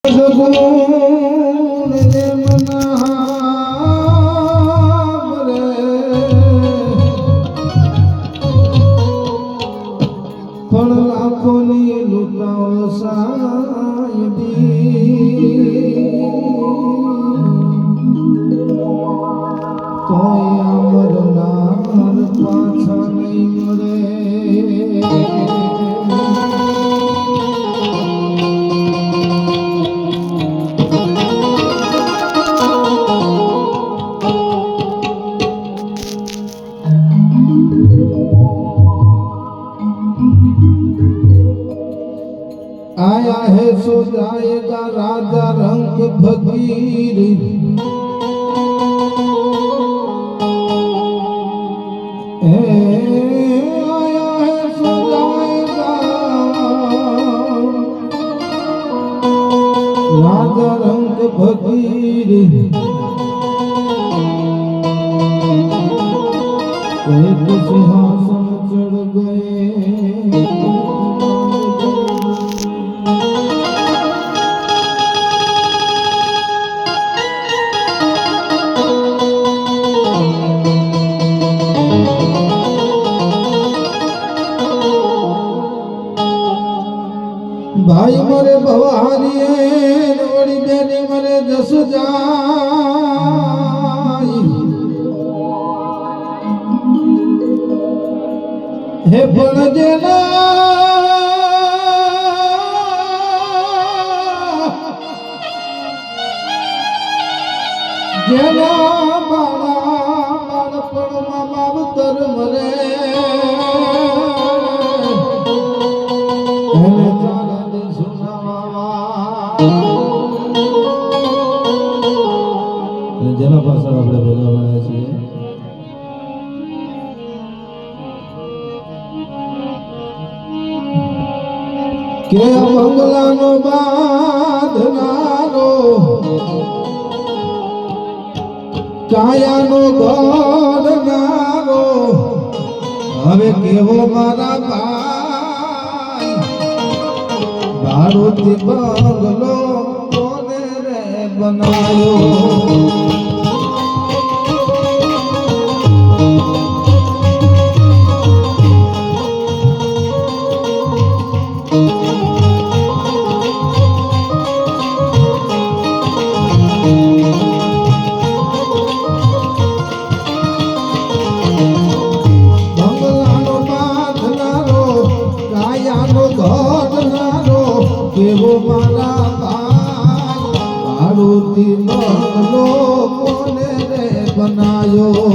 સગુણ મના પણ લાખોની લૂંટાઓ સાયદી તોય અમરનાર પાછા નહીં મળે आया है सो जाएगा राजा रंग फकीर आया है सो जाएगा राजा रंग फकीर एक सिंहासन चढ़ गए भाई मरे भवारी वड़ी बेनी मरे जस जाई हे पण जेना जेना बाळा बाळपण માં માવતર મરે એને જેના પાછળ આપણે ભેગા મળ્યા છીએ કે બંગલાનો બાંધનારો કાયાનો ગોળનારો હવે કેવો મારા ભાઈ ભાડુથી બંગલો કોને રે બનાયો કેવો મારા ભાઈ ભાડુથી બંગલો કોને રે બનાયો